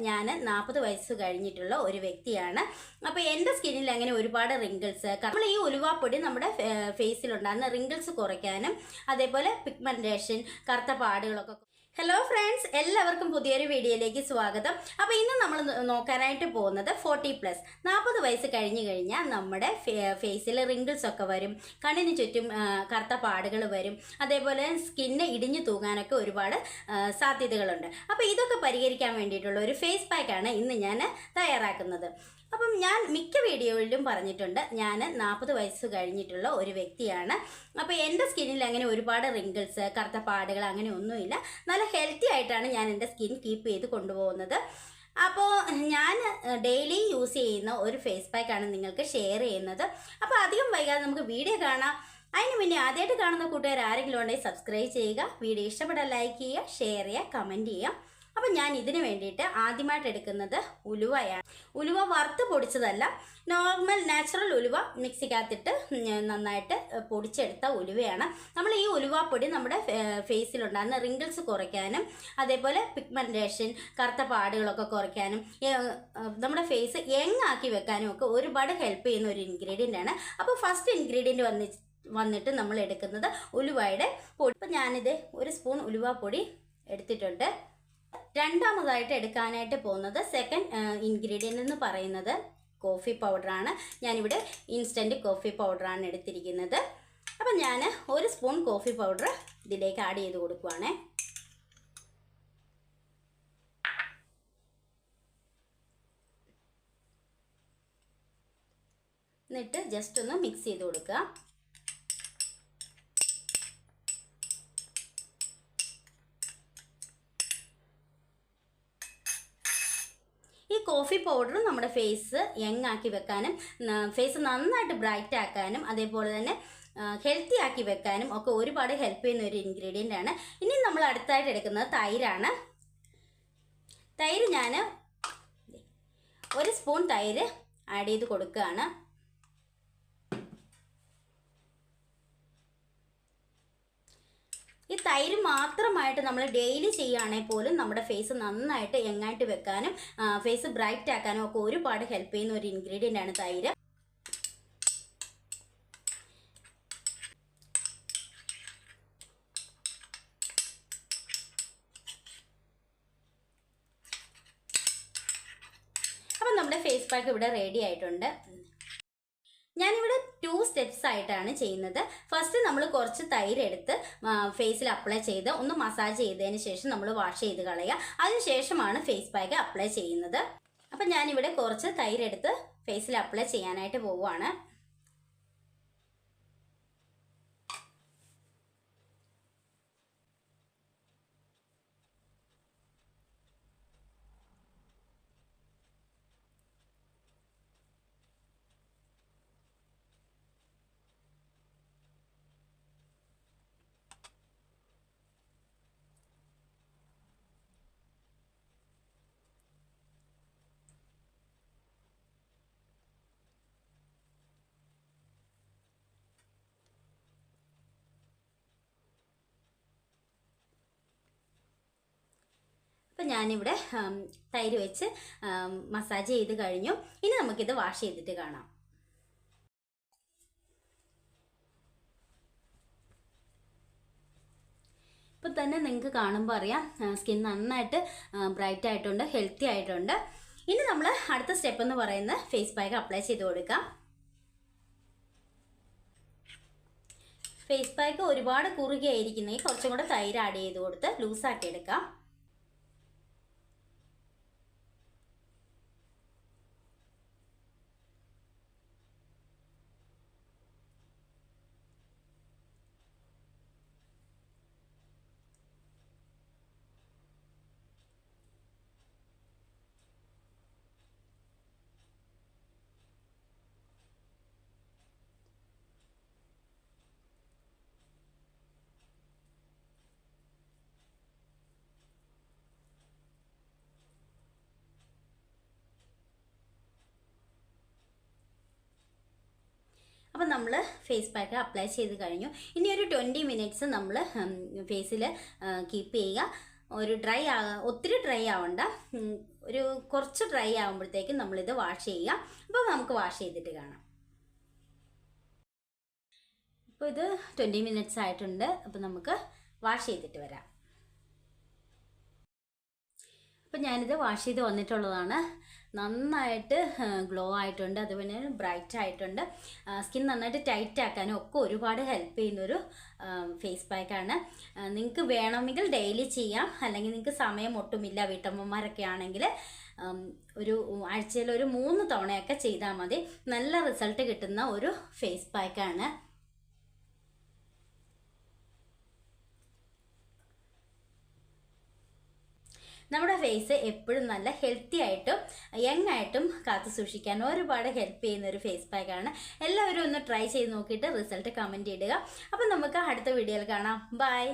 ഞാൻ 40 വയസ്സ് കഴിഞ്ഞിട്ടുള്ള ഒരു വ്യക്തിയാണ്. അപ്പോൾ എൻ്റെ സ്കിന്നിൽ അങ്ങനെ ഒരുപാട് റിങ്കിൾസ്, നമ്മൾ ഈ ഉലുവാപ്പൊടി നമ്മുടെ ഫേസിലുണ്ടാകുന്ന റിങ്കിൾസ് കുറയ്ക്കാനും അതേപോലെ പിഗ്മെന്റേഷൻ, കറുത്ത പാടുകളൊക്കെ. ഹലോ ഫ്രണ്ട്സ്, എല്ലാവർക്കും പുതിയൊരു വീഡിയോയിലേക്ക് സ്വാഗതം. അപ്പോൾ ഇന്ന് നമ്മൾ നോക്കാനായിട്ട് പോകുന്നത് 40+, 40 വയസ്സ് കഴിഞ്ഞു കഴിഞ്ഞാൽ നമ്മുടെ ഫേസിൽ റിങ്കിൾസ് ഒക്കെ വരും, കണ്ണിന് ചുറ്റും കറുത്ത പാടുകൾ വരും, അതേപോലെ സ്കിന്ന് ഇടിഞ്ഞു തൂങ്ങാനൊക്കെ ഒരുപാട് സാധ്യതകളുണ്ട്. അപ്പോൾ ഇതൊക്കെ പരിഹരിക്കാൻ വേണ്ടിയിട്ടുള്ള ഒരു ഫേസ് പാക്കാണ് ഇന്ന് ഞാൻ തയ്യാറാക്കുന്നത്. അപ്പം ഞാൻ മിക്ക വീഡിയോയിലും പറഞ്ഞിട്ടുണ്ട്, ഞാൻ 40 വയസ്സ് കഴിഞ്ഞിട്ടുള്ള ഒരു വ്യക്തിയാണ്. അപ്പോൾ എൻ്റെ സ്കിന്നിൽ അങ്ങനെ ഒരുപാട് റിങ്കിൾസ്, കറുത്ത പാടുകൾ അങ്ങനെ ഒന്നുമില്ല. നല്ല ഹെൽത്തി ആയിട്ടാണ് ഞാൻ എൻ്റെ സ്കിൻ കീപ്പ് ചെയ്ത് കൊണ്ടുപോകുന്നത്. അപ്പോൾ ഞാൻ ഡെയിലി യൂസ് ചെയ്യുന്ന ഒരു ഫേസ് പാക്കാണ് നിങ്ങൾക്ക് ഷെയർ ചെയ്യുന്നത്. അപ്പോൾ അധികം വൈകാതെ നമുക്ക് വീഡിയോ കാണാം. അതിന് മുന്നേ ആദ്യമായിട്ട് കാണുന്ന കൂട്ടുകാർ ആരെങ്കിലും ഉണ്ടെങ്കിൽ സബ്സ്ക്രൈബ് ചെയ്യുക, വീഡിയോ ഇഷ്ടപ്പെട്ടാൽ ലൈക്ക് ചെയ്യുക, ഷെയർ ചെയ്യുക, കമൻറ്റ് ചെയ്യുക. അപ്പം ഞാൻ ഇതിന് വേണ്ടിയിട്ട് ആദ്യമായിട്ട് എടുക്കുന്നത് ഉലുവയാണ്. ഉലുവ വറുത്ത് പൊടിച്ചതല്ല, നോർമൽ നാച്ചുറൽ ഉലുവ മിക്സിക്കകത്തിട്ട് നന്നായിട്ട് പൊടിച്ചെടുത്ത ഉലുവയാണ്. നമ്മൾ ഈ ഉലുവാപ്പൊടി നമ്മുടെ ഫേസിലുണ്ടാകുന്ന റിങ്കിൾസ് കുറയ്ക്കാനും അതേപോലെ പിഗ്മെന്റേഷൻ, കറുത്ത പാടുകളൊക്കെ കുറയ്ക്കാനും നമ്മുടെ ഫേസ് യങ് ആക്കി വെക്കാനും ഒക്കെ ഒരുപാട് ഹെൽപ്പ് ചെയ്യുന്ന ഒരു ഇൻഗ്രീഡിയൻ്റ് ആണ്. അപ്പോൾ ഫസ്റ്റ് ഇൻഗ്രീഡിയൻറ്റ് വന്നിട്ട് നമ്മൾ എടുക്കുന്നത് ഉലുവയുടെ പൊടി. അപ്പം ഞാനിത് ഒരു സ്പൂൺ ഉലുവാപ്പൊടി എടുത്തിട്ടുണ്ട്. രണ്ടാമതായിട്ട് എടുക്കാനായിട്ട് പോകുന്നത് സെക്കൻഡ് ഇൻഗ്രീഡിയൻ്റ് എന്ന് പറയുന്നത് കോഫി പൗഡറാണ്. ഞാനിവിടെ ഇൻസ്റ്റൻറ്റ് കോഫി പൗഡറാണ് എടുത്തിരിക്കുന്നത്. അപ്പം ഞാൻ ഒരു സ്പൂൺ കോഫി പൗഡർ ഇതിലേക്ക് ആഡ് ചെയ്ത് കൊടുക്കുവാണേ. എന്നിട്ട് ജസ്റ്റ് ഒന്ന് മിക്സ് ചെയ്ത് കൊടുക്കുക. ഈ കോഫി പൗഡർ നമ്മുടെ ഫേസ് യങ് ആക്കി വെക്കാനും ഫേസ് നന്നായിട്ട് ബ്രൈറ്റ് ആക്കാനും അതേപോലെ തന്നെ ഹെൽത്തി ആക്കി വെക്കാനും ഒക്കെ ഒരുപാട് ഹെൽപ്പ് ചെയ്യുന്ന ഒരു ഇൻഗ്രീഡിയൻ്റ് ആണ്. ഇനി നമ്മൾ അടുത്തായിട്ട് എടുക്കുന്നത് തൈരാണ്. തൈര് ഞാൻ ഒരു സ്പൂൺ തൈര് ആഡ് ചെയ്ത് കൊടുക്കുകയാണ്. ഈ തൈര് മാത്രമായിട്ട് നമ്മൾ ഡെയിലി ചെയ്യുകയാണെങ്കിൽ പോലും നമ്മുടെ ഫേസ് നന്നായിട്ട് യങ്ങായിട്ട് വെക്കാനും ഫേസ് ബ്രൈറ്റ് ആക്കാനും ഒക്കെ ഒരുപാട് ഹെൽപ്പ് ചെയ്യുന്ന ഒരു ഇൻഗ്രീഡിയൻ്റ് ആണ് തൈര്. അപ്പം നമ്മുടെ ഫേസ് പാക്ക് ഇവിടെ റെഡി ആയിട്ടുണ്ട്. ഞാനിവിടെ 2 സ്റ്റെപ്സ് ആയിട്ടാണ് ചെയ്യുന്നത്. ഫസ്റ്റ് നമ്മൾ കുറച്ച് തൈര് എടുത്ത് ഫേസിൽ അപ്ലൈ ചെയ്ത് ഒന്ന് മസാജ് ചെയ്തതിന് ശേഷം നമ്മൾ വാഷ് ചെയ്ത് കളയുക. അതിനുശേഷമാണ് ഫേസ് പാക്ക് അപ്ലൈ ചെയ്യുന്നത്. അപ്പം ഞാനിവിടെ കുറച്ച് തൈര് എടുത്ത് ഫേസിൽ അപ്ലൈ ചെയ്യാനായിട്ട് പോവുകയാണ്. അപ്പം ഞാനിവിടെ തൈര് വെച്ച് മസാജ് ചെയ്ത് കഴിഞ്ഞു. ഇനി നമുക്കിത് വാഷ് ചെയ്തിട്ട് കാണാം. ഇപ്പം തന്നെ നിങ്ങൾക്ക് കാണുമ്പോൾ അറിയാം സ്കിൻ നന്നായിട്ട് ബ്രൈറ്റ് ആയിട്ടുണ്ട്, ഹെൽത്തി ആയിട്ടുണ്ട്. ഇനി നമ്മൾ അടുത്ത സ്റ്റെപ്പ് എന്ന് പറയുന്നത് ഫേസ് പാക്ക് അപ്ലൈ ചെയ്ത് കൊടുക്കാം. ഫേസ് പാക്ക് ഒരുപാട് കുറുകിയായിരിക്കുന്നെങ്കിൽ കുറച്ചും കൂടെ തൈര് ആഡ് ചെയ്ത് കൊടുത്ത് ലൂസാക്കി എടുക്കാം. അപ്പോൾ നമ്മൾ ഫേസ് പാക്ക് അപ്ലൈ ചെയ്ത് കഴിഞ്ഞു. ഇനി ഒരു 20 മിനിറ്റ്സ് നമ്മൾ ഫേസിൽ കീപ്പ് ചെയ്യുക. ഒരു ഒത്തിരി ഡ്രൈ ആവണ്ട, ഒരു കുറച്ച് ഡ്രൈ ആകുമ്പോഴത്തേക്കും നമ്മളിത് വാഷ് ചെയ്യാം. അപ്പോൾ നമുക്ക് വാഷ് ചെയ്തിട്ട് കാണാം. അപ്പോൾ ഇത് 20 മിനിറ്റ്സ് ആയിട്ടുണ്ട്. അപ്പോൾ നമുക്ക് വാഷ് ചെയ്തിട്ട് വരാം. അപ്പോൾ ഞാനിത് വാഷ് ചെയ്ത് വന്നിട്ടുള്ളതാണ്. നന്നായിട്ട് ഗ്ലോ ആയിട്ടുണ്ട്, അതുപോലെ ബ്രൈറ്റ് ആയിട്ടുണ്ട്. സ്കിൻ നന്നായിട്ട് ടൈറ്റ് ആക്കാനും ഒക്കെ ഒരുപാട് ഹെൽപ്പ് ചെയ്യുന്നൊരു ഫേസ് പാക്കാണ്. നിങ്ങൾക്ക് വേണമെങ്കിൽ ഡെയിലി ചെയ്യാം, അല്ലെങ്കിൽ നിങ്ങൾക്ക് സമയം ഒട്ടുമില്ല, വീട്ടമ്മമാരൊക്കെ ആണെങ്കിൽ ഒരു ആഴ്ചയിൽ ഒരു 3 തവണയൊക്കെ ചെയ്താൽ മതി. നല്ല റിസൾട്ട് കിട്ടുന്ന ഒരു ഫേസ് പാക്കാണ്. നമ്മുടെ ഫേസ് എപ്പോഴും നല്ല ഹെൽത്തി ആയിട്ടും യങ് ആയിട്ടും കാത്തു സൂക്ഷിക്കാൻ ഒരുപാട് ഹെൽപ്പ് ചെയ്യുന്ന ഒരു ഫേസ് പാക്കാണ്. എല്ലാവരും ഒന്ന് ട്രൈ ചെയ്ത് നോക്കിയിട്ട് റിസൾട്ട് കമൻറ്റ് ഇടുക. അപ്പം നമുക്ക് അടുത്ത വീഡിയോയിൽ കാണാം. ബൈ.